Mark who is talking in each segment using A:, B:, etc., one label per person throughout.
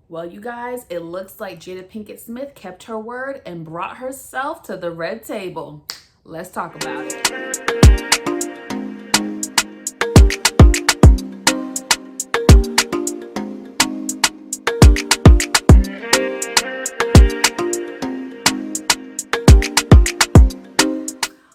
A: Well, you guys, it looks like Jada Pinkett Smith kept her word and brought herself to the red table. Let's talk about it.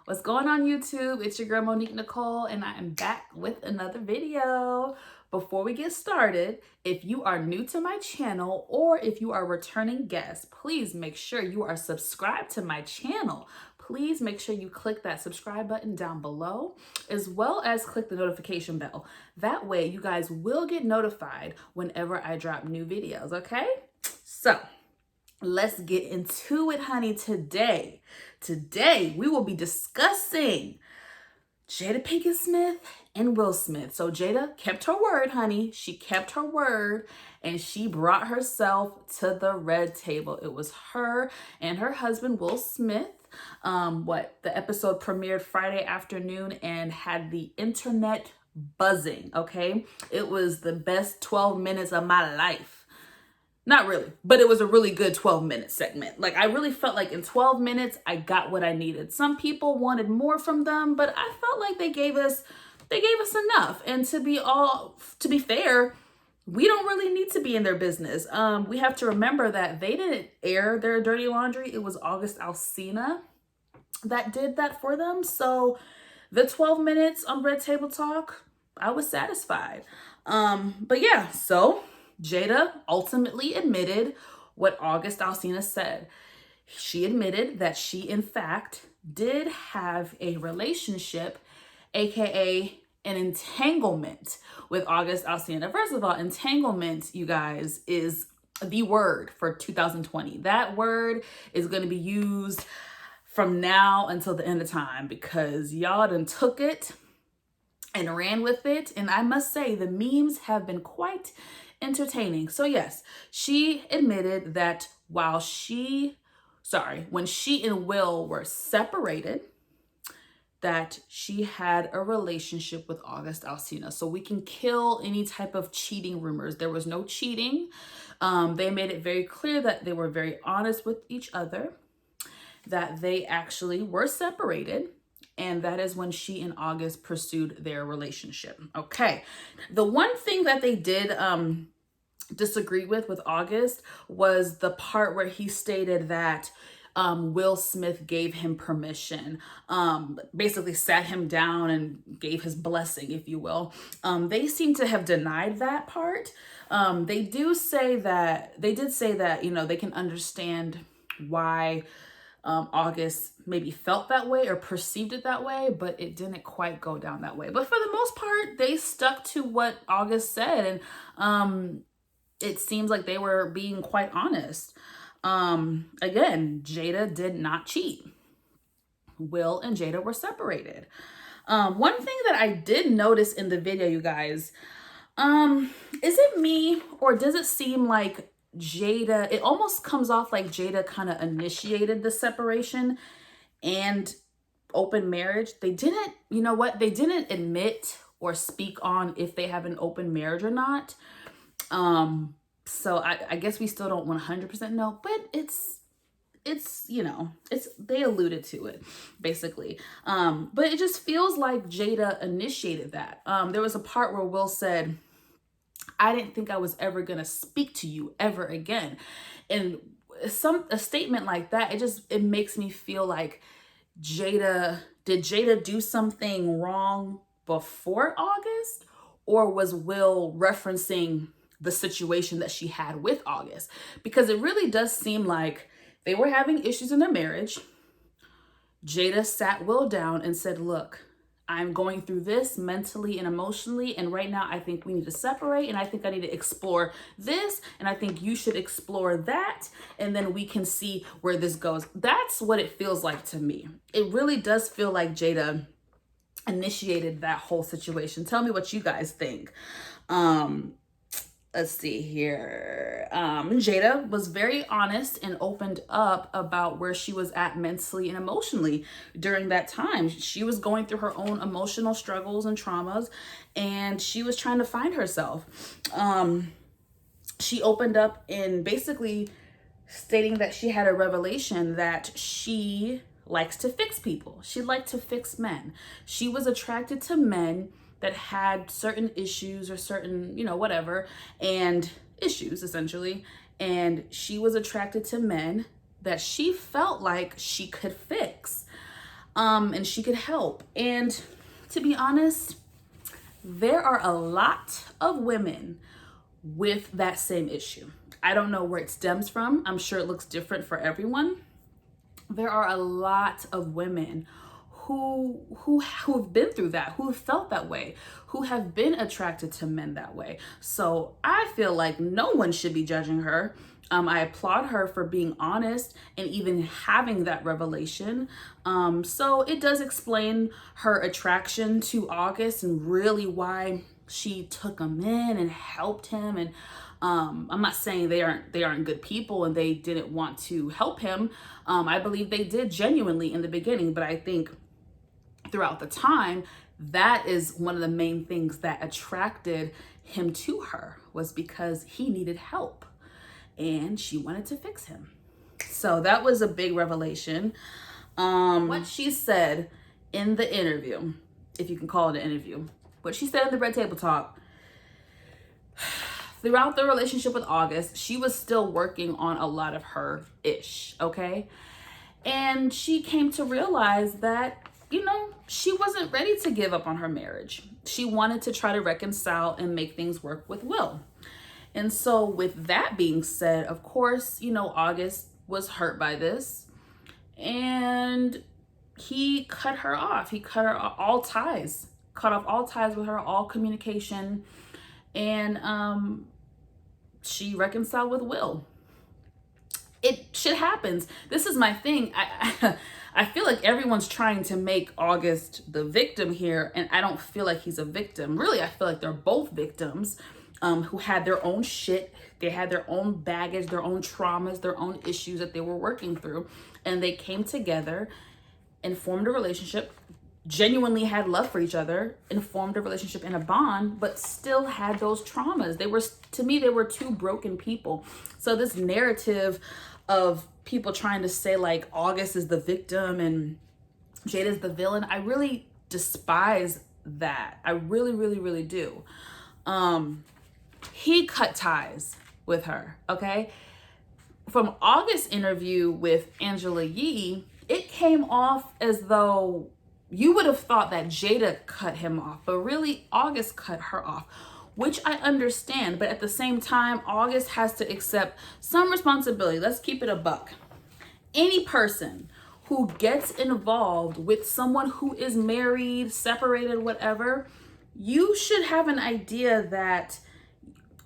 A: What's going on, YouTube? It's your girl Monique Nicole, and I am back with another video. Before we get started, if you are new to my channel or if you are a returning guest, please make sure you are subscribed to my channel. Please make sure you click that subscribe button down below, as well as click the notification bell. That way you guys will get notified whenever I drop new videos, okay? So let's get into it, honey. Today we will be discussing Jada Pinkett Smith and Will Smith. So Jada kept her word, honey. She kept her word and she brought herself to the red table. It was her and her husband, Will Smith. The episode premiered Friday afternoon and had the internet buzzing, okay? It was the best 12 minutes of my life. Not really, but it was a really good 12-minute segment. Like, I really felt like in 12 minutes, I got what I needed. Some people wanted more from them, but I felt like they gave us enough. And to be fair, we don't really need to be in their business. We have to remember that they didn't air their dirty laundry. It was August Alsina that did that for them. So the 12 minutes on Red Table Talk, I was satisfied. But yeah, so Jada ultimately admitted what August Alsina said. She admitted that she, in fact, did have a relationship, aka an entanglement with August Alsina. First of all, entanglement, you guys, is the word for 2020. That word is going to be used from now until the end of time because y'all done took it and ran with it. And I must say, the memes have been quite entertaining. So yes, she admitted that when she and Will were separated, that she had a relationship with August Alsina. So we can kill any type of cheating rumors. There was no cheating. They made it very clear that they were very honest with each other, that they actually were separated. And that is when she and August pursued their relationship. Okay. The one thing that they did disagree with August was the part where he stated that Will Smith gave him permission, basically sat him down and gave his blessing, if you will. They seem to have denied that part. They did say that, you know, they can understand why August maybe felt that way or perceived it that way, but it didn't quite go down that way. But for the most part, they stuck to what August said, and it seems like they were being quite honest. Again, Jada did not cheat. Will and Jada were separated. One thing that I did notice in the video, you guys, is it me or does it seem like Jada, it almost comes off like Jada kind of initiated the separation and open marriage. They didn't, you know what? They didn't admit or speak on if they have an open marriage or not. So I guess we still don't 100% know, but it's, you know, they alluded to it basically. But it just feels like Jada initiated that. There was a part where Will said, I didn't think I was ever going to speak to you ever again. And a statement like that, it makes me feel like did Jada do something wrong before August, or was Will referencing the situation that she had with August? Because it really does seem like they were having issues in their marriage. Jada sat Will down and said, look, I'm going through this mentally and emotionally, and right now I think we need to separate, and I think I need to explore this, and I think you should explore that, and then we can see where this goes. That's what it feels like to me. It really does feel like Jada initiated that whole situation. Tell me what you guys think. Let's see here. Jada was very honest and opened up about where she was at mentally and emotionally during that time. She was going through her own emotional struggles and traumas, and she was trying to find herself. she opened up in basically stating that she had a revelation that she likes to fix people. She liked to fix men. She was attracted to men that had certain issues or certain, whatever, and issues essentially. And she was attracted to men that she felt like she could fix, and she could help. And to be honest, there are a lot of women with that same issue. I don't know where it stems from. I'm sure it looks different for everyone. There are a lot of women who've been through that, who felt that way, who have been attracted to men that way. So I feel like no one should be judging her. I applaud her for being honest and even having that revelation. So it does explain her attraction to August and really why she took him in and helped him. And I'm not saying they aren't good people and they didn't want to help him. I believe they did genuinely in the beginning, but I think throughout the time, that is one of the main things that attracted him to her, was because he needed help and she wanted to fix him. So that was a big revelation. What she said in the interview, if you can call it an interview, what she said in the Red Table Talk, throughout the relationship with August, she was still working on a lot of her ish, okay? And she came to realize that, she wasn't ready to give up on her marriage. She wanted to try to reconcile and make things work with Will. And so with that being said, of course, August was hurt by this and he cut her off. He cut off all ties with her, all communication. And she reconciled with Will. Shit happens. This is my thing. I feel like everyone's trying to make August the victim here, and I don't feel like he's a victim. Really, I feel like they're both victims who had their own shit. They had their own baggage, their own traumas, their own issues that they were working through. And they came together and formed a relationship, genuinely had love for each other, and formed a relationship and a bond, but still had those traumas. To me, they were two broken people. So this narrative of people trying to say like August is the victim and Jada's the villain, I really despise that. I really, really, really do. He cut ties with her, okay? From August's interview with Angela Yee, it came off as though you would have thought that Jada cut him off, but really August cut her off, which I understand. But at the same time, August has to accept some responsibility. Let's keep it a buck. Any person who gets involved with someone who is married, separated, whatever, you should have an idea that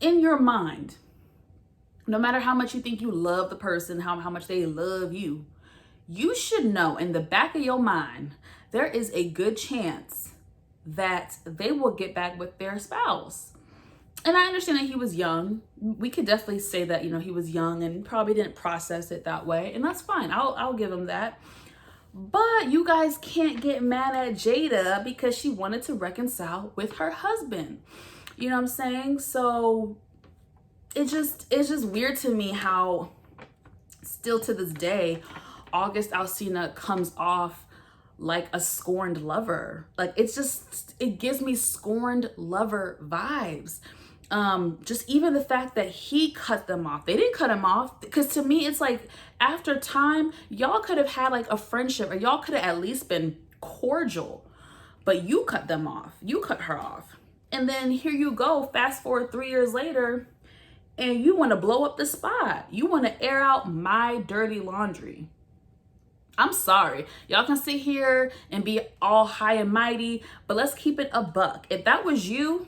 A: in your mind, no matter how much you think you love the person, how much they love you, you should know in the back of your mind, there is a good chance that they will get back with their spouse. And I understand that he was young. We could definitely say that, he was young and probably didn't process it that way. And that's fine. I'll give him that. But you guys can't get mad at Jada because she wanted to reconcile with her husband. You know what I'm saying? So it's just weird to me how still to this day, August Alsina comes off like a scorned lover. Like it gives me scorned lover vibes. Just even the fact that he cut them off. They didn't cut him off, because to me it's like after time y'all could have had like a friendship, or y'all could have at least been cordial, but you cut them off. You cut her off. And then here you go, fast forward 3 years later, and you want to blow up the spot. You want to air out my dirty laundry. I'm sorry. Y'all can sit here and be all high and mighty, but let's keep it a buck. If that was you,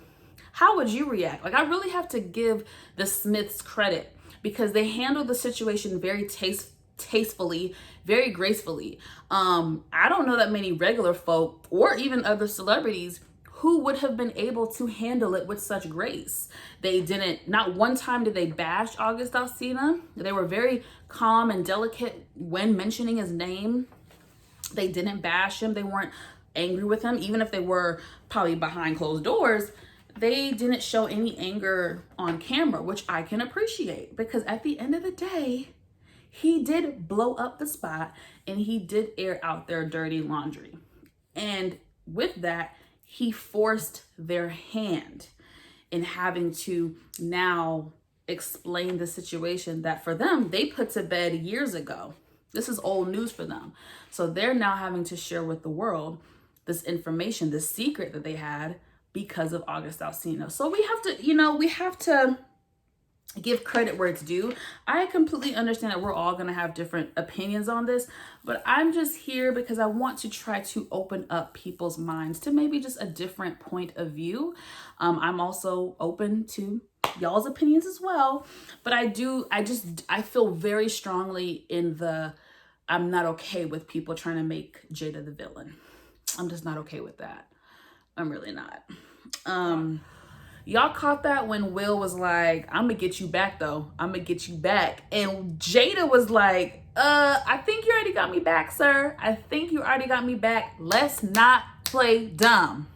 A: how would you react? Like, I really have to give the Smiths credit because they handled the situation very tastefully, very gracefully. I don't know that many regular folk or even other celebrities who would have been able to handle it with such grace. They didn't, not one time did they bash August Alsina. They were very calm and delicate when mentioning his name. They didn't bash him. They weren't angry with him, even if they were probably behind closed doors. they didn't show any anger on camera, which I can appreciate, because at the end of the day, he did blow up the spot and he did air out their dirty laundry. And with that, he forced their hand in having to now explain the situation that for them, they put to bed years ago. This is old news for them. So they're now having to share with the world this information, this secret that they had because of August Alsina. So we have to, we have to give credit where it's due. I completely understand that we're all going to have different opinions on this, but I'm just here because I want to try to open up people's minds to maybe just a different point of view. I'm also open to y'all's opinions as well, but I feel very strongly in I'm not okay with people trying to make Jada the villain. I'm just not okay with that. I'm really not. Y'all caught that when Will was like, I'm gonna get you back though. I'm gonna get you back. And Jada was like, I think you already got me back, sir. I think you already got me back. Let's not play dumb.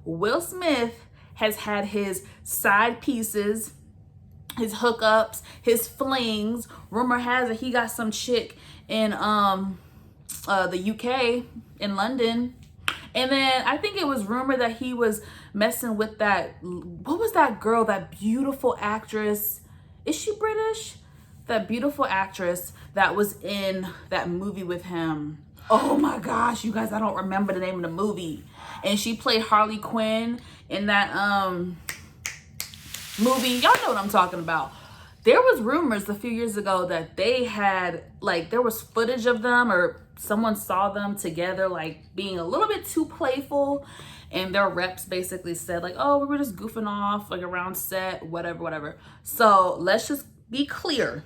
A: Will Smith has had his side pieces, his hookups, his flings. Rumor has it he got some chick in the UK, in London. And then I think it was rumored that he was messing with what was that girl, that beautiful actress? Is she British? That beautiful actress that was in that movie with him. Oh my gosh, you guys, I don't remember the name of the movie. And she played Harley Quinn in that movie. Y'all know what I'm talking about. There was rumors a few years ago that they had, there was footage of them, or someone saw them together, being a little bit too playful. And their reps basically said, oh, we were just goofing off, around set, whatever. So let's just be clear,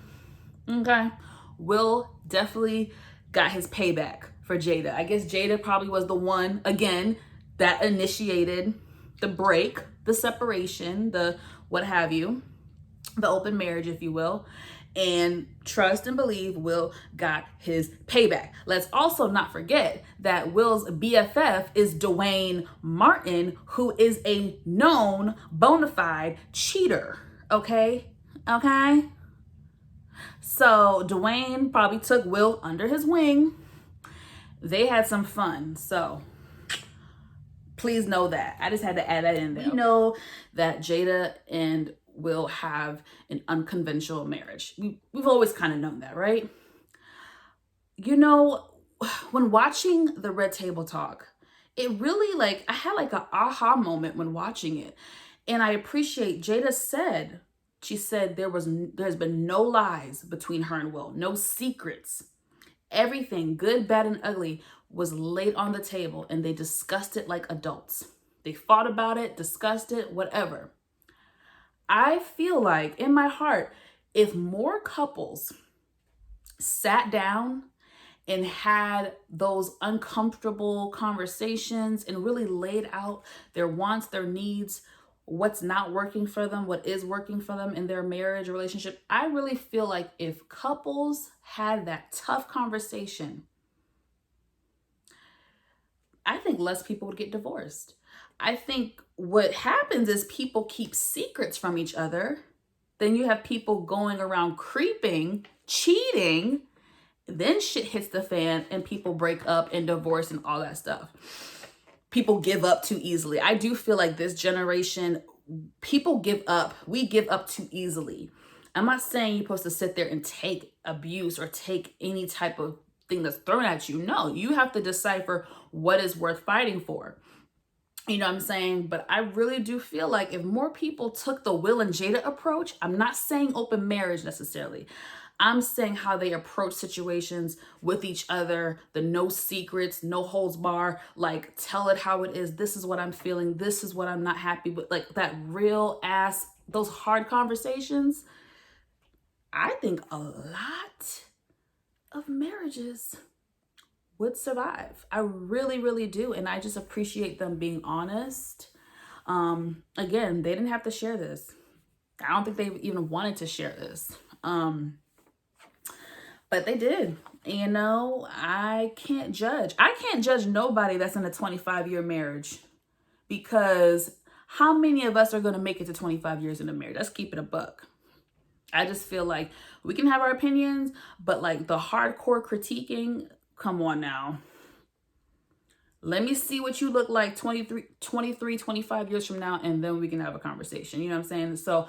A: okay? Will definitely got his payback for Jada. I guess Jada probably was the one, again, that initiated the break, the separation, the what have you, the open marriage, if you will. And trust and believe Will got his payback. Let's also not forget that Will's BFF is Dwayne Martin, who is a known bona fide cheater. Okay? So Dwayne probably took Will under his wing. They had some fun. So please know that. I just had to add that in there. We know that Jada and Will have an unconventional marriage. We've always kind of known that, right? When watching the Red Table Talk, it really I had an aha moment when watching it. And I appreciate Jada said, she said there's been no lies between her and Will, no secrets. Everything, good, bad, and ugly, was laid on the table, and they discussed it like adults. They fought about it, discussed it, whatever. I feel like in my heart, if more couples sat down and had those uncomfortable conversations and really laid out their wants, their needs, what's not working for them, what is working for them in their marriage or relationship, I really feel like if couples had that tough conversation, I think less people would get divorced. I think what happens is people keep secrets from each other. Then you have people going around creeping, cheating. Then shit hits the fan and people break up and divorce and all that stuff. People give up too easily. I do feel like this generation, people give up. We give up too easily. I'm not saying you're supposed to sit there and take abuse or take any type of thing that's thrown at you. No, you have to decipher what is worth fighting for. You know what I'm saying? But I really do feel like if more people took the Will and Jada approach, I'm not saying open marriage necessarily. I'm saying how they approach situations with each other, the no secrets, no holds bar, tell it how it is. This is what I'm feeling. This is what I'm not happy with. That real ass, those hard conversations. I think a lot of marriages would survive. I really, really do. And I just appreciate them being honest. Again, they didn't have to share this. I don't think they even wanted to share this. But they did. I can't judge. I can't judge nobody that's in a 25-year marriage, because how many of us are going to make it to 25 years in a marriage? Let's keep it a buck. I just feel like we can have our opinions, but like the hardcore critiquing, come on now. Let me see what you look like 23, 25 years from now, and then we can have a conversation. You know what I'm saying? So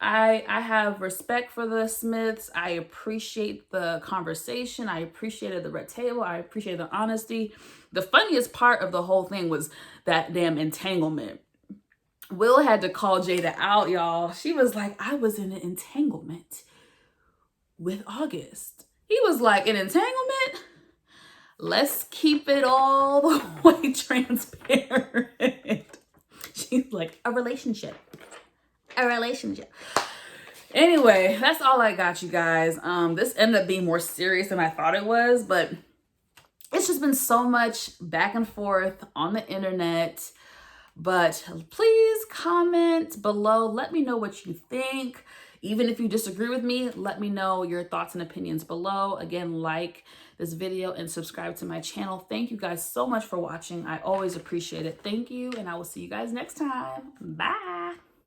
A: I have respect for the Smiths. I appreciate the conversation. I appreciated the red table. I appreciated the honesty. The funniest part of the whole thing was that damn entanglement. Will had to call Jada out, y'all. She was like, I was in an entanglement with August. He was like, an entanglement? Let's keep it all the way transparent. She's like, a relationship. A relationship. Anyway, that's all I got, you guys. This ended up being more serious than I thought it was, but it's just been so much back and forth on the internet. But please comment below. Let me know what you think. Even if you disagree with me, let me know your thoughts and opinions below. Again, like this video and subscribe to my channel. Thank you guys so much for watching. I always appreciate it. Thank you, and I will see you guys next time. Bye.